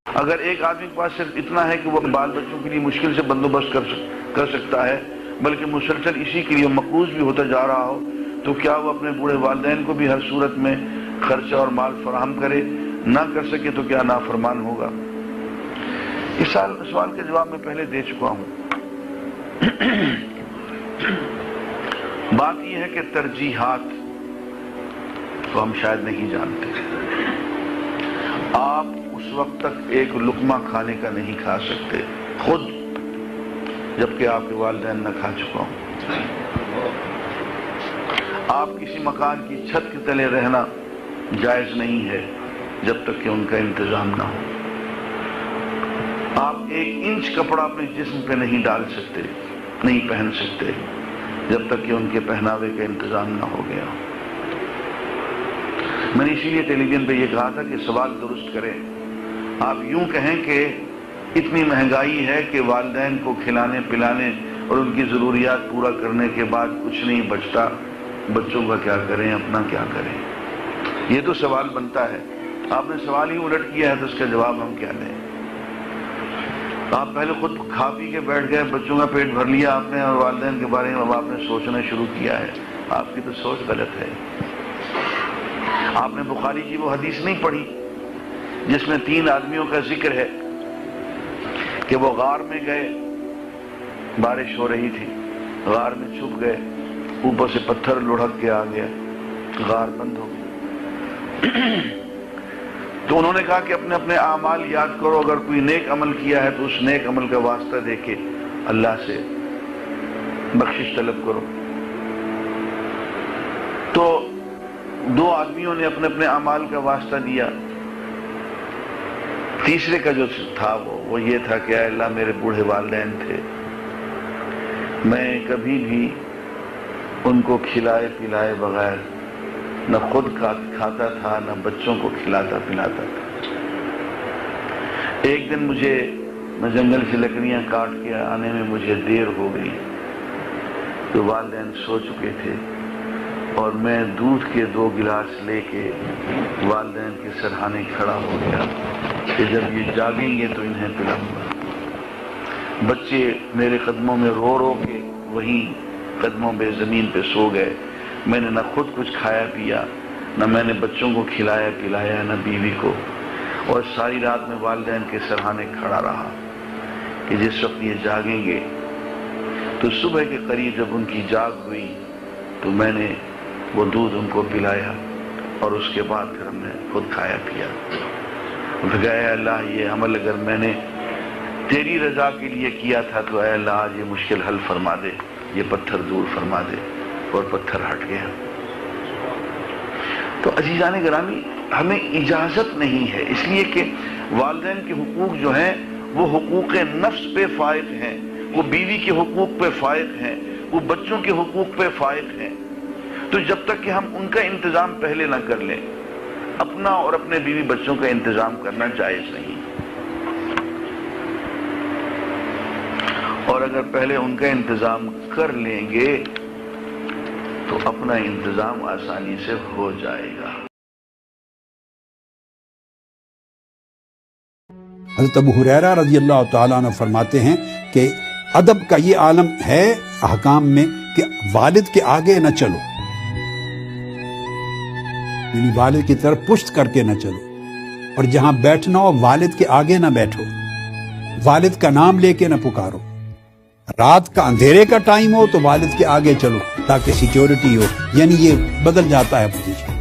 اگر ایک آدمی کے پاس صرف اتنا ہے کہ وہ بال بچوں کے لیے مشکل سے بندوبست کر سکتا ہے، بلکہ مسلسل اسی کے لیے مقروض بھی ہوتا جا رہا ہو، تو کیا وہ اپنے بوڑھے والدین کو بھی ہر صورت میں خرچہ اور مال فراہم کرے؟ نہ کر سکے تو کیا نافرمان ہوگا؟ اس سوال کے جواب میں پہلے دے چکا ہوں۔ بات یہ ہے کہ ترجیحات تو ہم شاید نہیں جانتے۔ آپ اس وقت تک ایک لقمہ کھانے کا نہیں کھا سکتے خود جبکہ آپ کے والدین نہ کھا چکا ہوں۔ آپ کسی مکان کی چھت کے تلے رہنا جائز نہیں ہے جب تک کہ ان کا انتظام نہ ہو۔ آپ 1 انچ کپڑا اپنے جسم پہ نہیں ڈال سکتے، نہیں پہن سکتے جب تک کہ ان کے پہناوے کا انتظام نہ ہو گیا۔ میں نے اسی لیے ٹیلی ویژن پہ یہ کہا تھا کہ سوال درست کریں۔ آپ یوں کہیں کہ اتنی مہنگائی ہے کہ والدین کو کھلانے پلانے اور ان کی ضروریات پورا کرنے کے بعد کچھ نہیں بچتا، بچوں کا کیا کریں، اپنا کیا کریں؟ یہ تو سوال بنتا ہے۔ آپ نے سوال ہی الٹ کیا ہے تو اس کا جواب ہم کیا دیں؟ آپ پہلے خود کھا پی کے بیٹھ گئے، بچوں کا پیٹ بھر لیا آپ نے، اور والدین کے بارے میں اب آپ نے سوچنا شروع کیا ہے۔ آپ کی تو سوچ غلط ہے۔ آپ نے بخاری کی وہ حدیث نہیں پڑھی جس میں 3 آدمیوں کا ذکر ہے کہ وہ غار میں گئے، بارش ہو رہی تھی، غار میں چھپ گئے، اوپر سے پتھر لڑھک کے آ گیا، غار بند ہو گئی۔ تو انہوں نے کہا کہ اپنے اپنے اعمال یاد کرو، اگر کوئی نیک عمل کیا ہے تو اس نیک عمل کا واسطہ دے کے اللہ سے بخشش طلب کرو۔ تو 2 آدمیوں نے اپنے اپنے اعمال کا واسطہ دیا۔ تیسرے کا جو تھا وہ یہ تھا کہ اے اللہ میرے بوڑھے والدین تھے، میں کبھی بھی ان کو کھلائے پلائے بغیر نہ خود کھاتا تھا نہ بچوں کو کھلاتا پلاتا تھا۔ ایک دن میں جنگل سے لکڑیاں کاٹ کے آنے میں مجھے دیر ہو گئی تو والدین سو چکے تھے، اور میں دودھ کے 2 گلاس لے کے والدین کے سرہانے کھڑا ہو گیا کہ جب یہ جاگیں گے تو انہیں پلاؤں گا۔ بچے میرے قدموں میں رو رو کے وہیں قدموں پہ زمین پہ سو گئے۔ میں نے نہ خود کچھ کھایا پیا، نہ میں نے بچوں کو کھلایا پلایا، نہ بیوی کو، اور ساری رات میں والدین کے سرہانے کھڑا رہا کہ جس وقت یہ جاگیں گے تو صبح کے قریب جب ان کی جاگ ہوئی تو میں نے وہ دودھ ان کو پلایا، اور اس کے بعد پھر ہم نے خود کھایا پیا۔ پھر اے اللہ یہ عمل اگر میں نے تیری رضا کے لیے کیا تھا تو اے اللہ آج یہ مشکل حل فرما دے، یہ پتھر دور فرما دے، اور پتھر ہٹ گیا۔ تو عزیزان گرامی، ہمیں اجازت نہیں ہے، اس لیے کہ والدین کے حقوق جو ہیں وہ حقوق نفس پہ فائق ہیں، وہ بیوی کے حقوق پہ فائق ہیں، وہ بچوں کے حقوق پہ فائق ہیں۔ تو جب تک کہ ہم ان کا انتظام پہلے نہ کر لیں، اپنا اور اپنے بیوی بچوں کا انتظام کرنا جائز نہیں۔ اور اگر پہلے ان کا انتظام کر لیں گے تو اپنا انتظام آسانی سے ہو جائے گا۔ حضرت ابو ہریرہ رضی اللہ تعالیٰ عنہ فرماتے ہیں کہ ادب کا یہ عالم ہے احکام میں کہ والد کے آگے نہ چلو، یعنی والد کی طرف پشت کر کے نہ چلو، اور جہاں بیٹھنا ہو والد کے آگے نہ بیٹھو، والد کا نام لے کے نہ پکارو، رات کا اندھیرے کا ٹائم ہو تو والد کے آگے چلو تاکہ سیکیورٹی ہو، یعنی یہ بدل جاتا ہے پوزیشن۔